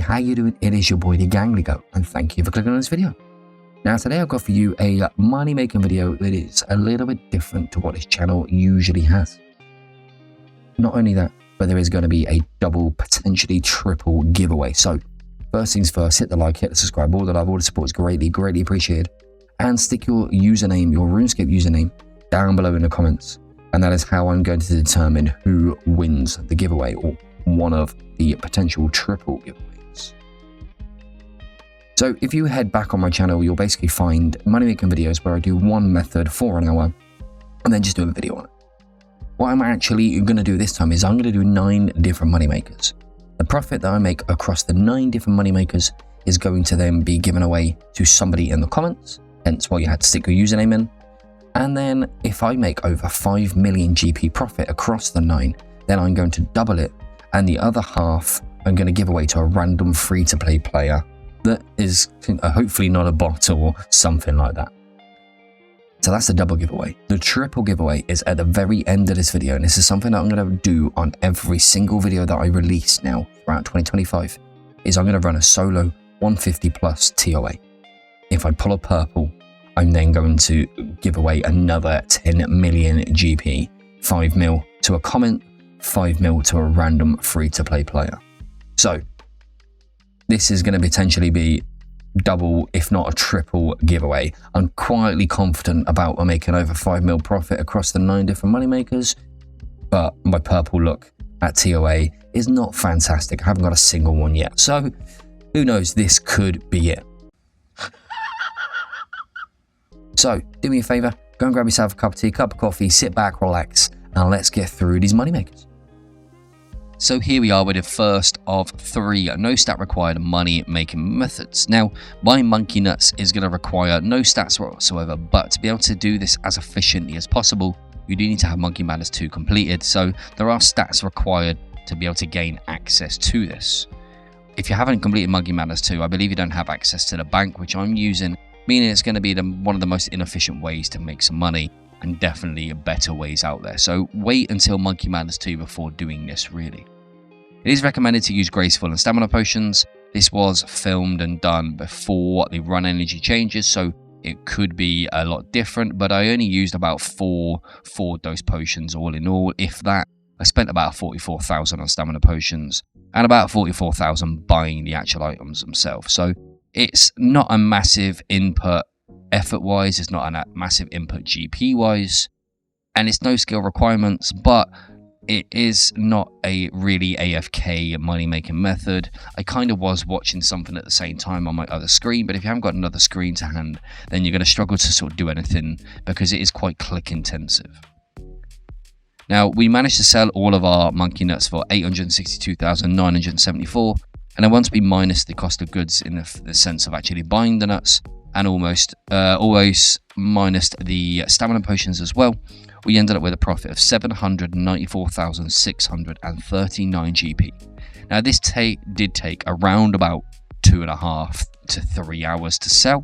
how you doing? It is your boy, the Gangligo, and thank you for clicking on this video. Now, today I've got for you a money-making video that is a little bit different to what this channel usually has. Not only that, but there is going to be a double, potentially triple giveaway. So, first things first, hit the like, hit the subscribe, all the love, all the support is greatly appreciated. And stick your username, your Runescape username, down below in the comments. And that is how I'm going to determine who wins the giveaway, or one of the potential triple giveaways. So if you head back on my channel, you'll basically find money-making videos where I do one method for an hour and then just do a video on it. What I'm actually going to do this time is I'm going to do 9 different moneymakers. The profit that I make across the 9 different moneymakers is going to then be given away to somebody in the comments, hence why you had to stick your username in. And then if I make over 5 million GP profit across the 9, then I'm going to double it, and the other half I'm going to give away to a random free-to-play player that is hopefully not a bot or something like that. So that's the double giveaway. The triple giveaway is at the very end of this video, and this is something that I'm going to do on every single video that I release now throughout 2025, is I'm going to run a solo 150 plus TOA. If I pull a purple, I'm then going to give away another 10 million GP, 5 mil to a comment, 5 mil to a random free-to-play player. So this is going to potentially be double, if not a triple giveaway. I'm quietly confident about making over 5 mil profit across the 9 different moneymakers, but my purple look at TOA is not fantastic. I haven't got a single one yet. So who knows, this could be it. So do me a favor, go and grab yourself a cup of tea, cup of coffee, sit back, relax, and let's get through these moneymakers. So here we are with the first of 3 no stat required money making methods. Now, buying monkey nuts is going to require no stats whatsoever, but to be able to do this as efficiently as possible, you do need to have Monkey Madness 2 completed. So there are stats required to be able to gain access to this. If you haven't completed Monkey Madness 2, I believe you don't have access to the bank, which I'm using, meaning it's going to be one of the most inefficient ways to make some money, and definitely better ways out there. So wait until Monkey Madness 2 before doing this, really. It is recommended to use Graceful and Stamina Potions. This was filmed and done before the run energy changes, so it could be a lot different, but I only used about 4 dose potions all in all, if that. I spent about 44,000 on Stamina Potions, and about 44,000 buying the actual items themselves. So it's not a massive input effort-wise, it's not a massive input GP-wise, and it's no skill requirements, but it is not a really AFK money-making method. I kind of was watching something at the same time on my other screen, but if you haven't got another screen to hand, then you're going to struggle to sort of do anything because it is quite click-intensive. Now, we managed to sell all of our monkey nuts for 862,974, and then once we minus the cost of goods in the sense of actually buying the nuts, and always minus the stamina potions as well, we ended up with a profit of 794,639 GP. Now this did take around about 2.5 to 3 hours to sell,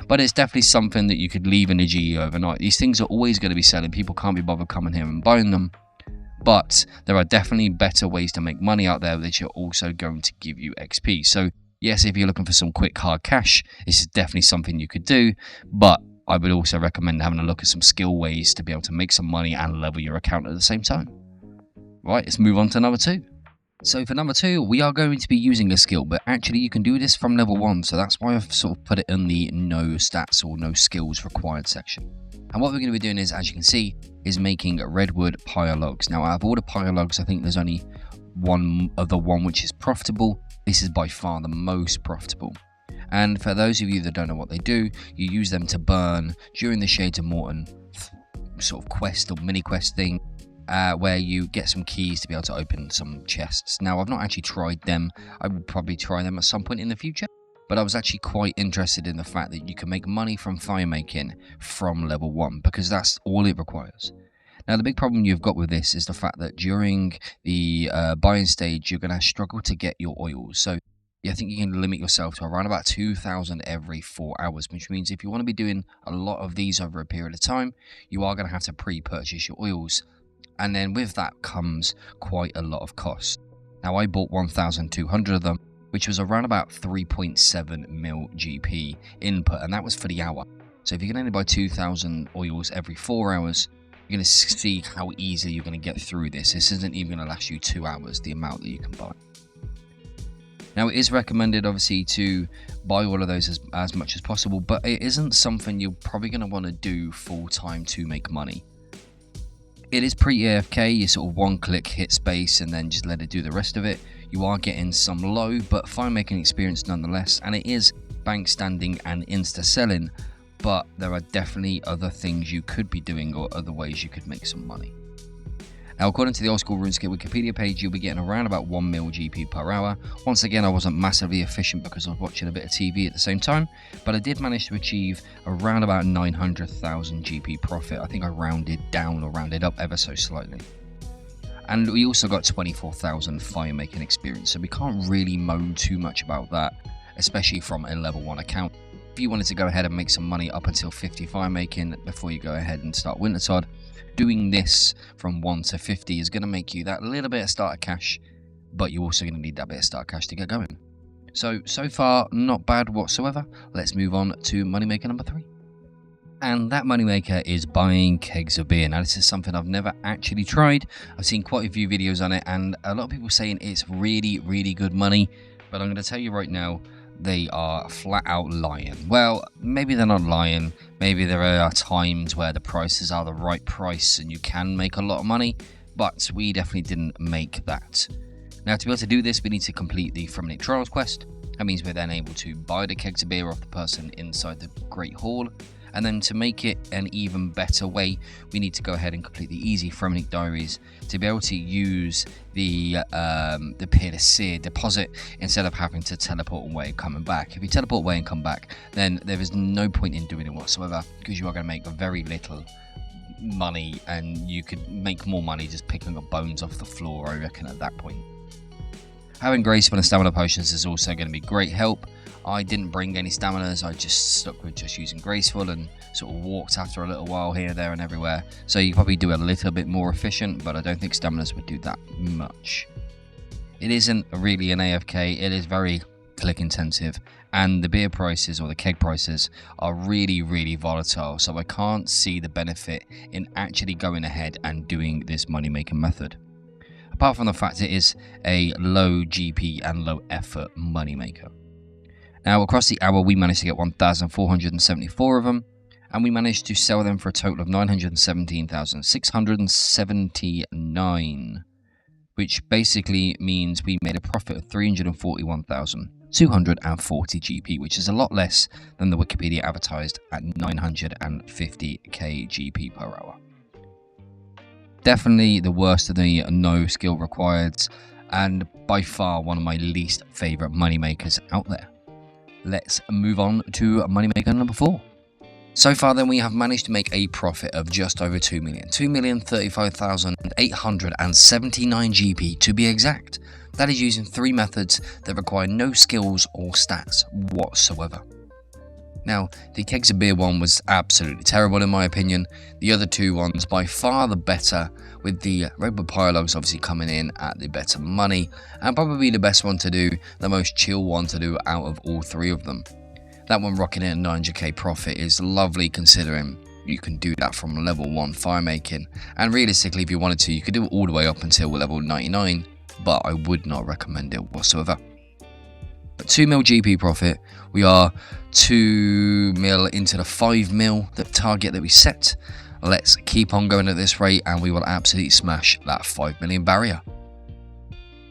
but it's definitely something that you could leave in a GE overnight. These things are always going to be selling. People can't be bothered coming here and buying them, but there are definitely better ways to make money out there that are also going to give you XP. So yes, if you're looking for some quick hard cash, this is definitely something you could do, but I would also recommend having a look at some skill ways to be able to make some money and level your account at the same time. Right, let's move on to number 2. So for number 2, we are going to be using a skill, but actually you can do this from level 1, so that's why I've sort of put it in the no stats or no skills required section. And what we're going to be doing is, as you can see, is making redwood pyre logs. Now out of all the pyre logs, I think there's only one which is profitable. This is by far the most profitable. And for those of you that don't know what they do, you use them to burn during the Shades of Morton sort of quest or mini quest thing, where you get some keys to be able to open some chests. Now, I've not actually tried them. I would probably try them at some point in the future, but I was actually quite interested in the fact that you can make money from fire making from level 1, because that's all it requires. Now, the big problem you've got with this is the fact that during the buying stage, you're going to struggle to get your oils. So I think you can limit yourself to around about 2,000 every 4 hours, which means if you want to be doing a lot of these over a period of time, you are going to have to pre-purchase your oils. And then with that comes quite a lot of cost. Now, I bought 1,200 of them, which was around about 3.7 mil GP input, and that was for the hour. So if you can only buy 2,000 oils every 4 hours, you're going to see how easy you're going to get through this. This isn't even going to last you 2 hours, the amount that you can buy. Now, it is recommended, obviously, to buy all of those as much as possible, but it isn't something you're probably going to want to do full time to make money. It is pretty AFK. You sort of one-click hit space and then just let it do the rest of it. You are getting some low but fine making experience nonetheless, and it is bank standing and insta selling, but there are definitely other things you could be doing or other ways you could make some money. Now, according to the Old School Runescape Wikipedia page, you'll be getting around about 1 mil GP per hour. Once again, I wasn't massively efficient because I was watching a bit of TV at the same time, but I did manage to achieve around about 900,000 GP profit. I think I rounded down or rounded up ever so slightly. And we also got 24,000 fire making experience, so we can't really moan too much about that, especially from a level 1 account. If you wanted to go ahead and make some money up until 50 fire making before you go ahead and start Wintertide, doing this from 1 to 50 is going to make you that little bit of starter cash, but you're also going to need that bit of starter cash to get going. So far, not bad whatsoever. Let's move on to moneymaker number 3. And that moneymaker is buying kegs of beer. Now, this is something I've never actually tried. I've seen quite a few videos on it, and a lot of people saying it's really, really good money, but I'm going to tell you right now, they are flat out lying. Well, maybe they're not lying. Maybe there are times where the prices are the right price and you can make a lot of money, but we definitely didn't make that. Now, to be able to do this, we need to complete the Fremennik Trials quest. That means we're then able to buy the kegs of beer off the person inside the Great Hall. And then to make it an even better way, we need to go ahead and complete the easy Fremennik diaries to be able to use the peer-to-seer deposit instead of having to teleport away and coming back. If you teleport away and come back, then there is no point in doing it whatsoever, because you are going to make very little money, and you could make more money just picking up bones off the floor, I reckon, at that point. Having graceful and stamina potions is also going to be great help. I didn't bring any staminas, I just stuck with just using graceful and sort of walked after a little while here, there and everywhere. So you probably do a little bit more efficient, but I don't think staminas would do that much. It isn't really an AFK, it is very click intensive, and the beer prices or the keg prices are really, really volatile, so I can't see the benefit in actually going ahead and doing this money making method. Apart from the fact it is a low GP and low effort money maker. Now, across the hour, we managed to get 1,474 of them, and we managed to sell them for a total of 917,679, which basically means we made a profit of 341,240 GP, which is a lot less than the Wikipedia advertised at 950k GP per hour. Definitely the worst of the no skill required, and by far one of my least favourite moneymakers out there. Let's move on to moneymaker number 4. So far then, we have managed to make a profit of just over 2 million. 2,035,879 GP to be exact. That is using 3 methods that require no skills or stats whatsoever. Now, the kegs of beer one was absolutely terrible in my opinion. The other 2 ones by far the better, with the Red Bull Pilogs obviously coming in at the better money, and probably the best one to do, the most chill one to do out of all 3 of them. That one rocking in at 900k profit is lovely, considering you can do that from level 1 fire making, and realistically if you wanted to, you could do it all the way up until level 99, but I would not recommend it whatsoever. At 2 mil GP profit, we are 2 mil into the 5 mil target that we set. Let's keep on going at this rate and we will absolutely smash that 5 million barrier.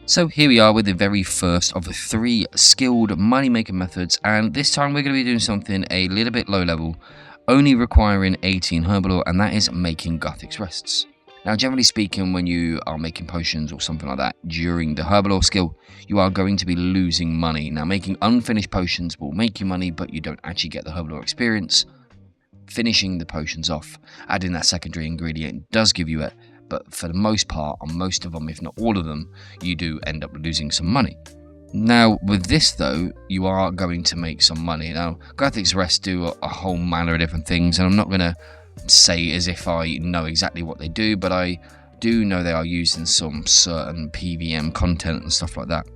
So here we are with the very first of the 3 skilled money making methods, and this time we're going to be doing something a little bit low level, only requiring 18 herbal, and that is making Guthix rests. Now, generally speaking, when you are making potions or something like that during the herbal skill, you are going to be losing money. Now, making unfinished potions will make you money, but you don't actually get the herbal experience. Finishing the potions off, adding that secondary ingredient does give you it, but for the most part, on most of them, if not all of them, you do end up losing some money. Now, with this though, you are going to make some money. Now, Guthix Rest do a whole manner of different things, and I'm not going to say as if I know exactly what they do, but I do know they are used in some certain PVM content and stuff like that.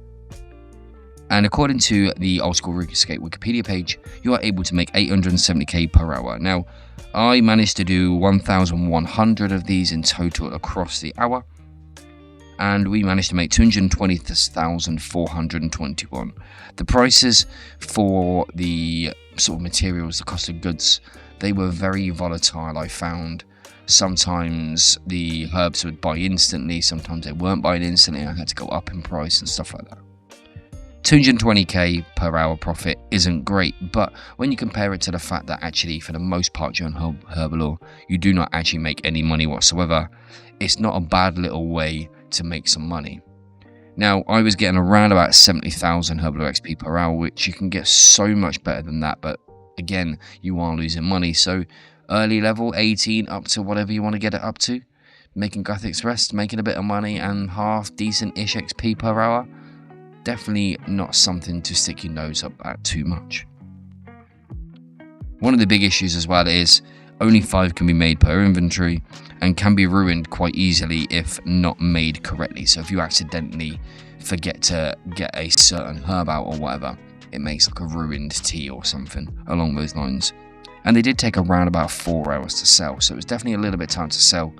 And according to the old school Runescape Wikipedia page, you are able to make 870k per hour. Now, I managed to do 1,100 of these in total across the hour, and we managed to make 220,421. The prices for the sort of materials, the cost of goods, they were very volatile, I found. Sometimes the herbs would buy instantly, sometimes they weren't buying instantly, I had to go up in price and stuff like that. 220k per hour profit isn't great, but when you compare it to the fact that actually for the most part during Herbalore you do not actually make any money whatsoever, it's not a bad little way to make some money. Now, I was getting around about 70,000 Herbalore XP per hour, which you can get so much better than that, but again, you are losing money. So early level 18 up to whatever you want to get it up to, making graphics rest, making a bit of money and half decent-ish XP per hour, definitely not something to stick your nose up at too much. One of the big issues as well is only 5 can be made per inventory and can be ruined quite easily if not made correctly. So if you accidentally forget to get a certain herb out or whatever, it makes like a ruined tea or something along those lines. And they did take around about 4 hours to sell, so it was definitely a little bit time to sell.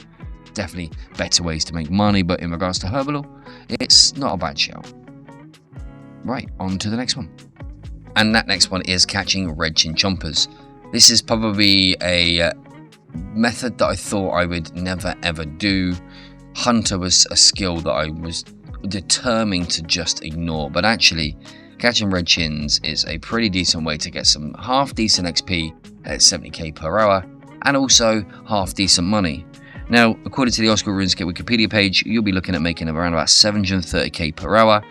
Definitely better ways to make money, but in regards to Herbalore, it's not a bad shout. Right, on to the next one. And that next one is catching red chin chompers. This is probably a method that I thought I would never ever do. Hunter was a skill that I was determined to just ignore, but actually catching red chins is a pretty decent way to get some half decent XP at 70k per hour and also half decent money. Now, according to the old school Runescape Wikipedia page, you'll be looking at making around about 730k per hour.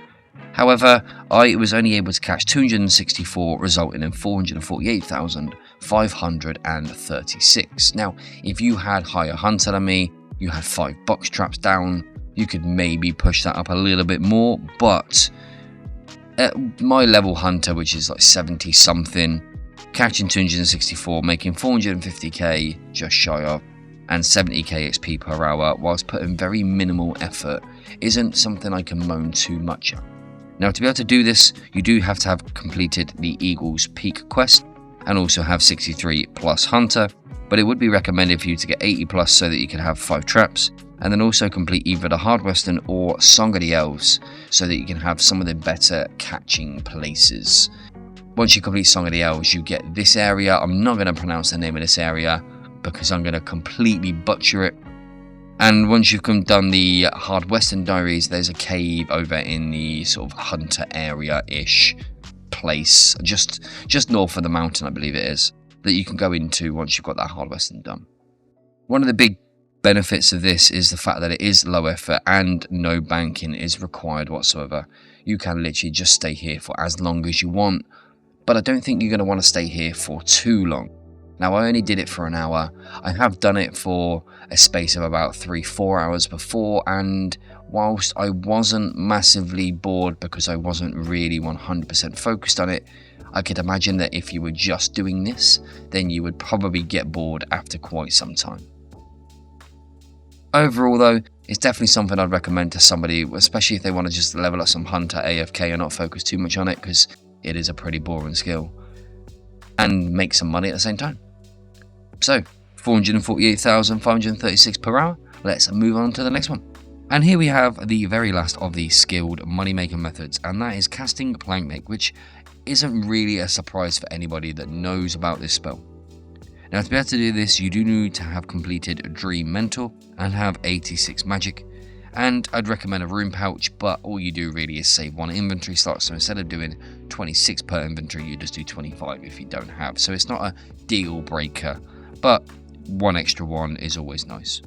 However, I was only able to catch 264, resulting in 448,536. Now, if you had higher hunter than me, you had 5 box traps down, you could maybe push that up a little bit more, but at my level hunter, which is like 70 something, catching 264, making 450k just shy of, and 70k XP per hour whilst putting very minimal effort isn't something I can moan too much at. Now, to be able to do this, you do have to have completed the Eagle's Peak quest and also have 63 plus hunter, but it would be recommended for you to get 80 plus so that you can have 5 traps, and then also complete either the Hard Western or Song of the Elves so that you can have some of the better catching places. Once you complete Song of the Elves, you get this area. I'm not going to pronounce the name of this area because I'm going to completely butcher it. And once you've done the Hard Western Diaries, there's a cave over in the sort of Hunter area-ish place, just north of the mountain, I believe it is, that you can go into once you've got that Hard Western done. One of the big benefits of this is the fact that it is low effort and no banking is required whatsoever. You can literally just stay here for as long as you want, but I don't think you're going to want to stay here for too long. Now, I only did it for an hour. I have done it for a space of about 3-4 hours before, and whilst I wasn't massively bored because I wasn't really 100% focused on it, I could imagine that if you were just doing this, then you would probably get bored after quite some time. Overall though, it's definitely something I'd recommend to somebody, especially if they want to just level up some Hunter AFK and not focus too much on it, because it is a pretty boring skill, and make some money at the same time. So, 448,536 per hour. Let's move on to the next one. And here we have the very last of the skilled money-making methods, and that is casting plank make, which isn't really a surprise for anybody that knows about this spell. Now, to be able to do this, you do need to have completed Dream Mentor and have 86 magic. And I'd recommend a rune pouch, but all you do really is save 1 inventory slot. So instead of doing 26 per inventory, you just do 25 if you don't have. So it's not a deal breaker, but 1 extra 1 is always nice.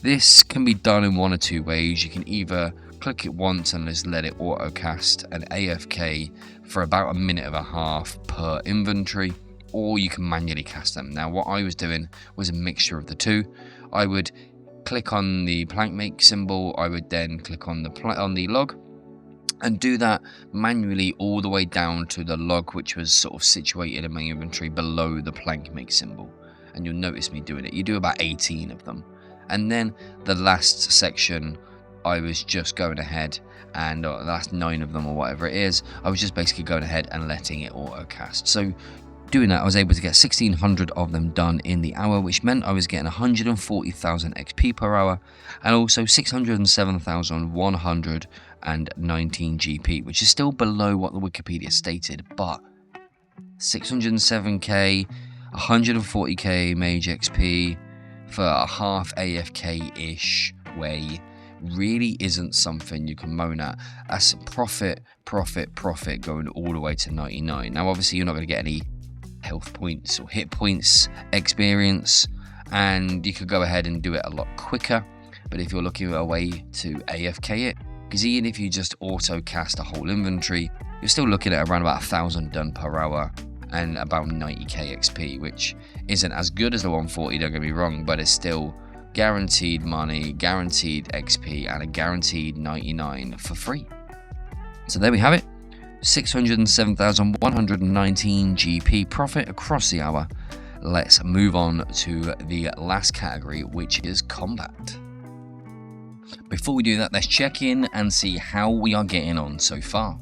This can be done in 1 or 2 ways. You can either click it once and just let it auto cast an AFK for about 1.5 minutes per inventory, or you can manually cast them. Now, what I was doing was a mixture of the two. I would click on the plank make symbol, I would then click on the log and do that manually all the way down to the log, which was sort of situated in my inventory below the plank make symbol. And you'll notice me doing it. You do about 18 of them. And then the last section, I was just going ahead and the last 9 of them or whatever it is, I was just basically going ahead and letting it auto cast. So doing that, I was able to get 1600 of them done in the hour, which meant I was getting 140,000 XP per hour and also 607,119 GP, which is still below what the Wikipedia stated, but 607k, 140k mage XP for a half AFK-ish way really isn't something you can moan at. That's profit going all the way to 99. Now obviously you're not going to get any health points or hit points experience, and you could go ahead and do it a lot quicker, but if you're looking at a way to AFK it, because even if you just auto cast a whole inventory, you're still looking at around about 1,000 done per hour and about 90k XP, which isn't as good as the 140, don't get me wrong, but it's still guaranteed money, guaranteed XP, and a guaranteed 99 for free. So there we have it, 607,119 GP profit across the hour. Let's move on to the last category, which is combat. Before we do that, let's check in and see how we are getting on so far.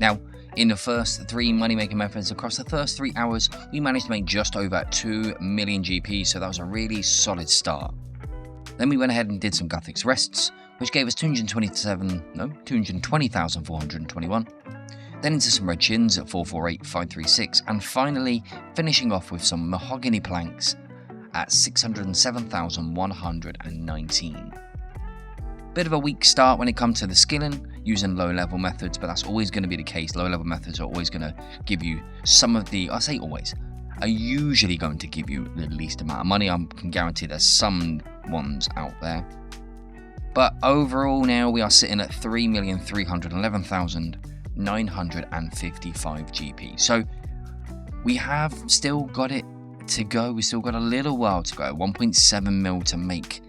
Now, in the first 3 money-making methods, across the first 3 hours, we managed to make just over 2 million GP, so that was a really solid start. Then we went ahead and did some Guthix rests, which gave us 220,421. Then into some red chins at 448,536, and finally finishing off with some mahogany planks at 607,119. Bit of a weak start when it comes to the skilling using low level methods, but that's always going to be the case. Low level methods are always going to give you some of the, I say always, are usually going to give you the least amount of money. I can guarantee there's some ones out there, but overall now we are sitting at 3,311,955 GP. So we have still got it to go. We still got a little while to go. 1.7 mil to make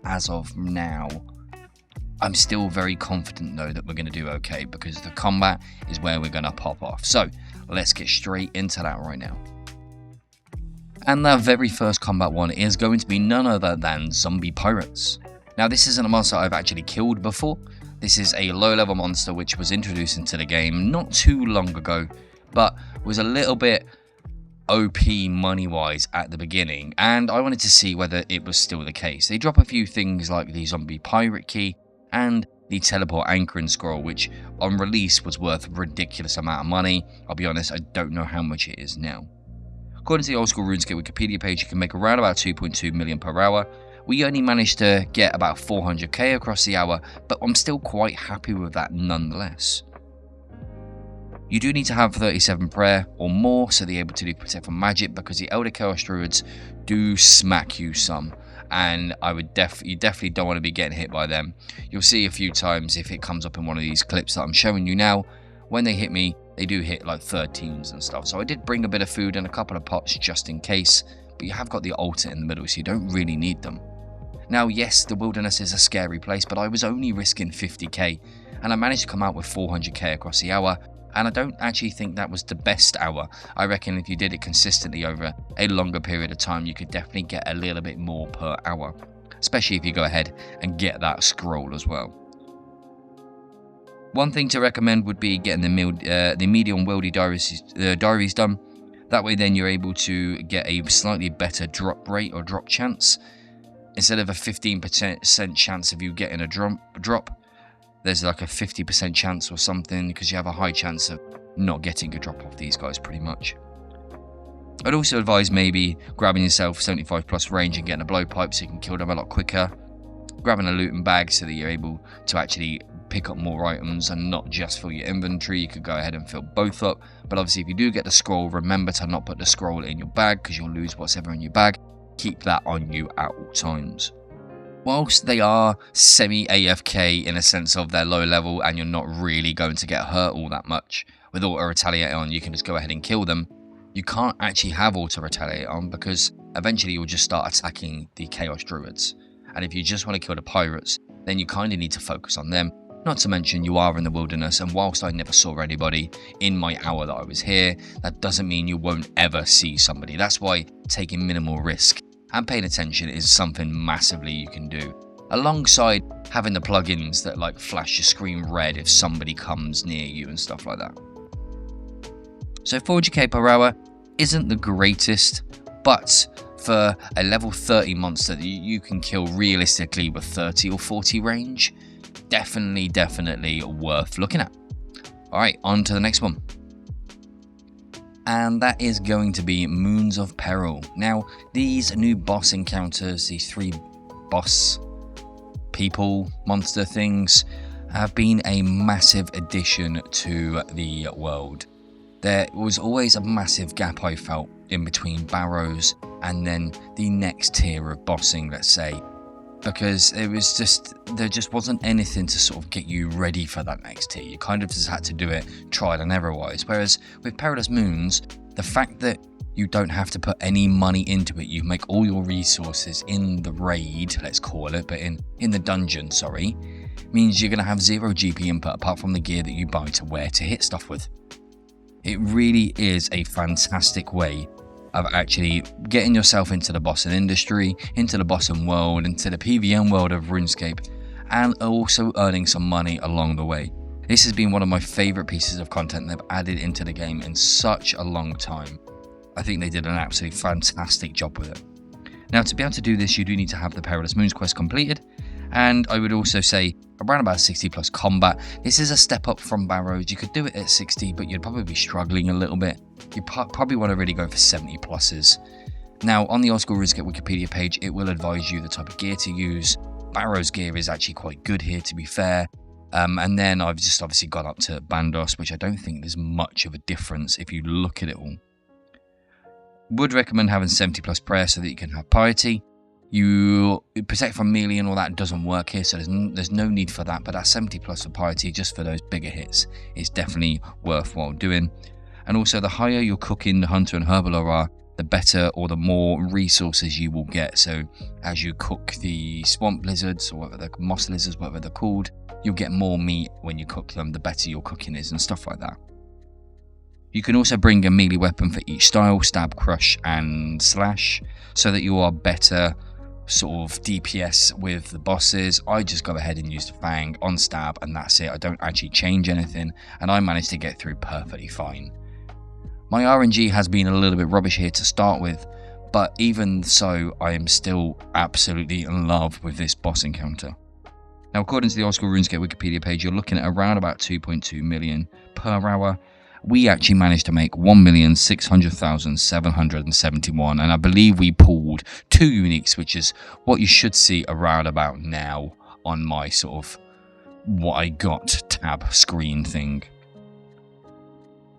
as of now. I'm still very confident though that we're going to do okay, because the combat is where we're going to pop off. So let's get straight into that right now. And the very first combat one is going to be none other than zombie pirates. Now this isn't a monster I've actually killed before. This is a low level monster which was introduced into the game not too long ago, but was a little bit OP money wise at the beginning, and I wanted to see whether it was still the case. They drop a few things like the zombie pirate key and the teleport anchoring scroll, which on release was worth a ridiculous amount of money. I'll be honest, I don't know how much it is now. According to the old school Runescape Wikipedia page, you can make around about 2.2 million per hour. We only managed to get about 400k across the hour, but I'm still quite happy with that nonetheless. You do need to have 37 prayer or more, so they're able to do protect from magic, because the Elder Chaos Druids do smack you some, and I would you definitely don't want to be getting hit by them. You'll see a few times if it comes up in one of these clips that I'm showing you now, when they hit me, they do hit like 13s and stuff. So I did bring a bit of food and a couple of pots just in case, but you have got the altar in the middle, so you don't really need them. Now, yes, the wilderness is a scary place, but I was only risking 50k, and I managed to come out with 400k across the hour, and I don't actually think that was the best hour. I reckon if you did it consistently over a longer period of time, you could definitely get a little bit more per hour, especially if you go ahead and get that scroll as well. One thing to recommend would be getting the medium wieldy diaries done. That way then you're able to get a slightly better drop rate or drop chance. Instead of a 15% chance of you getting a drop, there's like a 50% chance or something, because you have a high chance of not getting a drop off these guys pretty much. I'd also advise maybe grabbing yourself 75 plus range and getting a blowpipe so you can kill them a lot quicker. Grabbing a looting bag so that you're able to actually pick up more items and not just fill your inventory. You could go ahead and fill both up, but obviously if you do get the scroll, remember to not put the scroll in your bag, because you'll lose what's ever in your bag. Keep that on you at all times. Whilst they are semi-AFK in a sense of they're low level and you're not really going to get hurt all that much, with auto retaliate on you can just go ahead and kill them. You can't actually have auto retaliate on, because eventually you'll just start attacking the Chaos Druids, and if you just want to kill the pirates, then you kind of need to focus on them. Not to mention you are in the wilderness, and whilst I never saw anybody in my hour that I was here, that doesn't mean you won't ever see somebody. That's why taking minimal risk and paying attention is something massively you can do. alongside having the plugins that like flash your screen red if somebody comes near you and stuff like that. So 400k per hour isn't the greatest, but for a level 30 monster that you can kill realistically with 30 or 40 range, definitely worth looking at. Alright, on to the next one. And that is going to be Moons of Peril. Now, these new boss encounters, these 3 boss people, monster things, have been a massive addition to the world. There was always a massive gap I felt in between Barrows and then the next tier of bossing, let's say, because there just wasn't anything to sort of get you ready for that next tier. You kind of just had to do it trial and error wise. Whereas with Perilous Moons, the fact that you don't have to put any money into it, you make all your resources in the raid, let's call it, but in the dungeon, sorry, means you're going to have 0 GP input apart from the gear that you buy to wear to hit stuff with. It really is a fantastic way of actually getting yourself into the bossing industry, into the bossing world, into the PvM world of RuneScape, and also earning some money along the way. This has been one of my favourite pieces of content they've added into the game in such a long time. I think they did an absolutely fantastic job with it. Now, to be able to do this, you do need to have the Perilous Moons quest completed, and I would also say around about 60 plus combat. This is a step up from Barrows. You could do it at 60, but you'd probably be struggling a little bit. You probably want to really go for 70 pluses. Now, on the old school RuneScape Wikipedia page, it will advise you the type of gear to use. Barrows gear is actually quite good here, to be fair. And then I've just obviously gone up to Bandos, which I don't think there's much of a difference if you look at it all. Would recommend having 70 plus prayer so that you can have piety. You protect from melee and all that doesn't work here, so there's no need for that, but that 70 plus for piety just for those bigger hits is definitely worthwhile doing. And also, the higher your cooking, the hunter and herbaler are, the better or the more resources you will get. So as you cook the swamp lizards or whatever the moss lizards, whatever they're called, you'll get more meat when you cook them, the better your cooking is and stuff like that. You can also bring a melee weapon for each style, stab, crush and slash, so that you are better sort of DPS with the bosses. I just go ahead and use the Fang on stab and that's it. I don't actually change anything and I managed to get through perfectly fine. My RNG has been a little bit rubbish here to start with, but even so, I am still absolutely in love with this boss encounter. Now, according to the old school RuneScape Wikipedia page, you're looking at around about 2.2 million per hour. We actually managed to make 1,600,771, and I believe we pulled 2 uniques, which is what you should see around about now on my sort of what I got tab screen thing.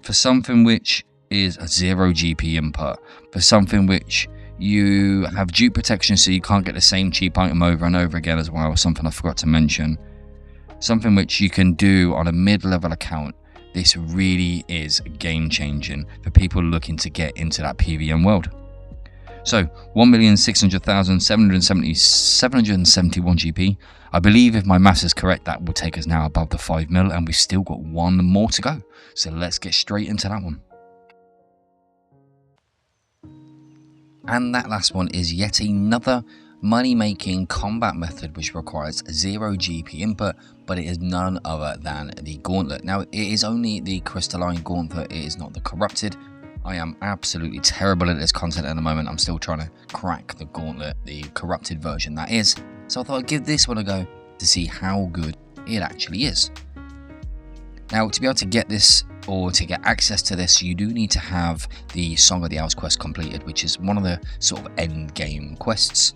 For something which is a 0 GP input, for something which you have dupe protection so you can't get the same cheap item over and over again as well, something I forgot to mention, something which you can do on a mid-level account, this really is game changing for people looking to get into that PvM world. So 1,600,771 GP. I believe if my maths is correct, that will take us now above the 5 mil, and we've still got 1 more to go. So let's get straight into that one. And that last one is yet another money-making combat method which requires 0 GP input, but it is none other than the Gauntlet. Now, it is only the crystalline Gauntlet, it is not the corrupted. I am absolutely terrible at this content at the moment. I'm still trying to crack the Gauntlet, the corrupted version that is. So I thought I'd give this one a go to see how good it actually is. Now, to be able to get this or to get access to this, you do need to have the Song of the Owls quest completed, which is one of the sort of end game quests.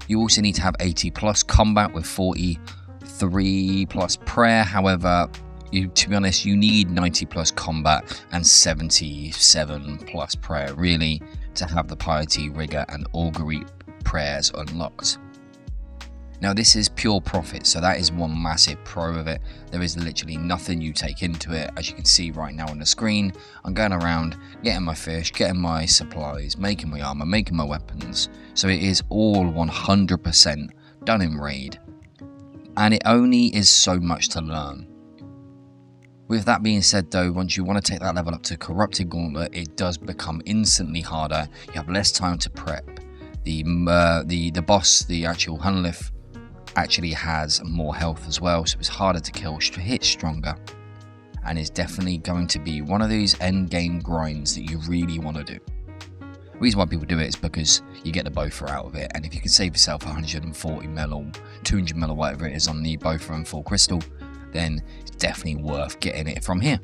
You also need to have 80 plus combat with 43 plus prayer. However, to be honest, you need 90 plus combat and 77 plus prayer really to have the piety, rigor and augury prayers unlocked. Now, this is pure profit, so that is one massive pro of it. There is literally nothing you take into it. As you can see right now on the screen, I'm going around getting my fish, getting my supplies, making my armor, making my weapons. So it is all 100% done in raid, and it only is so much to learn. With that being said though, once you want to take that level up to Corrupted Gauntlet, it does become instantly harder. You have less time to prep. The boss, the actual Hunlith actually has more health as well, so it's harder to kill, hit stronger, and is definitely going to be one of those end game grinds that you really want to do. The reason why people do it is because you get the Boffer out of it, and if you can save yourself 140 mil or 200 mil or whatever it is on the Boffer and full crystal, then it's definitely worth getting it from here.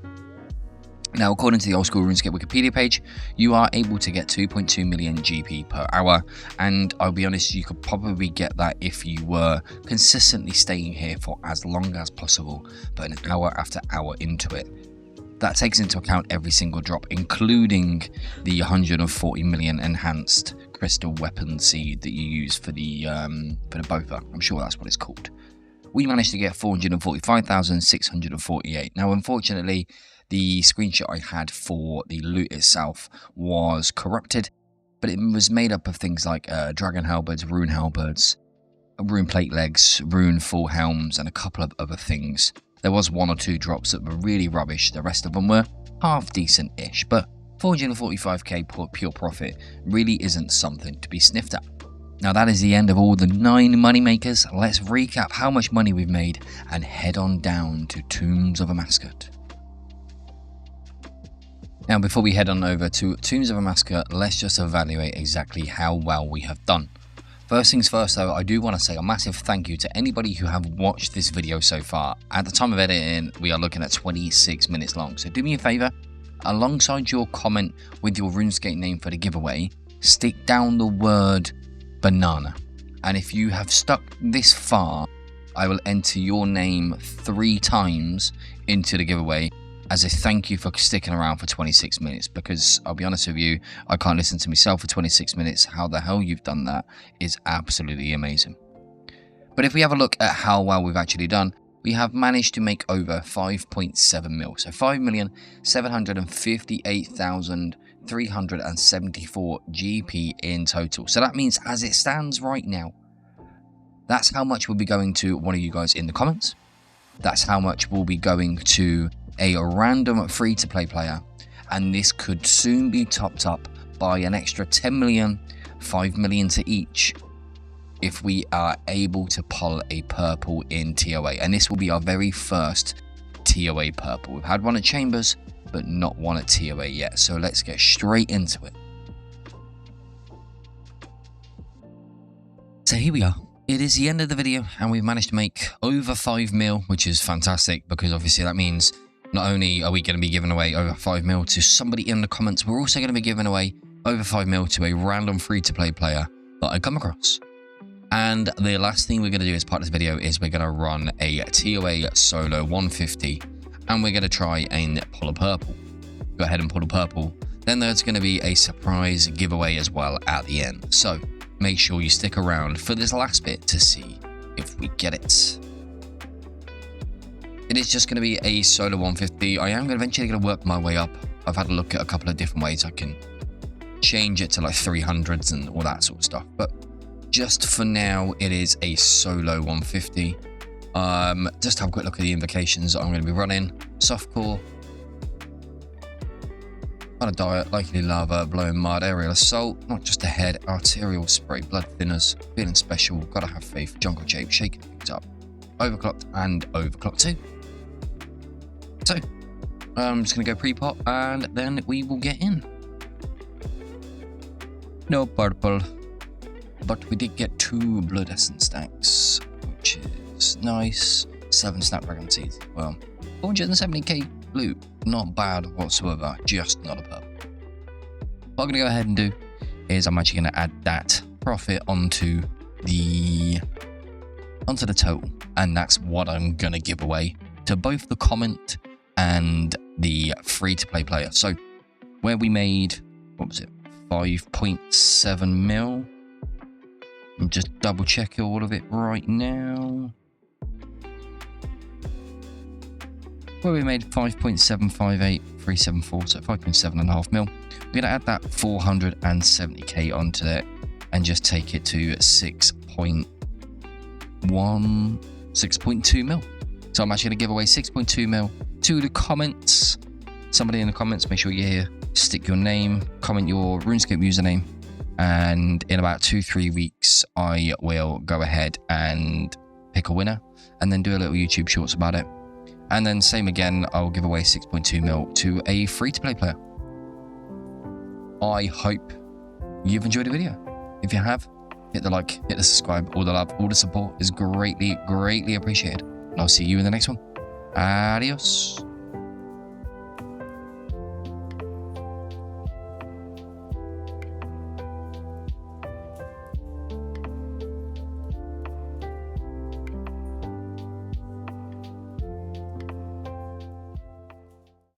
Now, according to the Old School Runescape Wikipedia page, you are able to get 2.2 million GP per hour, and I'll be honest, you could probably get that if you were consistently staying here for as long as possible, but an hour after hour into it. That takes into account every single drop, including the 140 million enhanced crystal weapon seed that you use for the Boffer. I'm sure that's what it's called. We managed to get 445,648. Now, unfortunately, the screenshot I had for the loot itself was corrupted, but it was made up of things like dragon halberds, rune plate legs, rune full helms, and a couple of other things. There was 1 or 2 drops that were really rubbish. The rest of them were half decent-ish, but 445k pure profit really isn't something to be sniffed at. Now that is the end of all the 9 moneymakers. Let's recap how much money we've made and head on down to Tombs of a Mascot. Now before we head on over to Tombs of a Mascot, let's just evaluate exactly how well we have done. First things first though, I do want to say a massive thank you to anybody who have watched this video so far. At the time of editing, we are looking at 26 minutes long. So do me a favor, alongside your comment with your RuneScape name for the giveaway, stick down the word banana. And if you have stuck this far, I will enter your name 3 times into the giveaway as a thank you for sticking around for 26 minutes, because I'll be honest with you, I can't listen to myself for 26 minutes. How the hell you've done that is absolutely amazing. But if we have a look at how well we've actually done, we have managed to make over 5.7 mil. So 5,758,374 GP in total. So that means as it stands right now, that's how much will be going to one of you guys in the comments. That's how much will be going to a random free-to-play player, and this could soon be topped up by an extra 10 million, 5 million to each if we are able to pull a purple in TOA, and this will be our very first TOA purple. We've had one at Chambers, but not one at TOA yet, so let's get straight into it. So here we are. It is the end of the video, and we've managed to make over 5 mil, which is fantastic, because obviously that means not only are we going to be giving away over 5 mil to somebody in the comments, we're also going to be giving away over 5 mil to a random free-to-play player that I come across. And the last thing we're going to do as part of this video is we're going to run a TOA solo 150, and we're going to try and pull a purple. Go ahead and pull a purple. Then there's going to be a surprise giveaway as well at the end. So make sure you stick around for this last bit to see if we get it. It is just going to be a solo 150. I am eventually going to work my way up. I've had a look at a couple of different ways I can change it to like 300s and all that sort of stuff. But just for now, it is a solo 150. Just have a quick look at the invocations that I'm going to be running. Softcore, on a diet, likely lava, blowing mud, aerial assault, not just a head, arterial spray, blood thinners, feeling special, gotta have faith, jungle shape, shaking things up, overclocked and overclocked 2. So, I'm just going to go pre-pop and then we will get in. No purple, but we did get 2 blood essence stacks, which is nice. 7 snapdragon seeds. Well, 470k loot, not bad whatsoever, just not a purple. What I'm going to go ahead and do is I'm actually going to add that profit onto the total, and that's what I'm going to give away to both the comment and the free-to-play player. So where we made, what was it, 5.7 mil. I'm just double checking all of it right now. Where we made 5.758374, so 5.7.5 mil. We're going to add that 470k onto that and just take it to 6.2 mil. So I'm actually going to give away 6.2 mil to the comments. Somebody in the comments, make sure you're here, stick your name, comment your RuneScape username, and in about 2-3 weeks I will go ahead and pick a winner, and then do a little YouTube shorts about it. And then same again, I'll give away 6.2 mil to a free-to-play player. I hope you've enjoyed the video. If you have, hit the like, hit the subscribe, all the love, all the support is greatly, greatly appreciated. And I'll see you in the next one. Adios.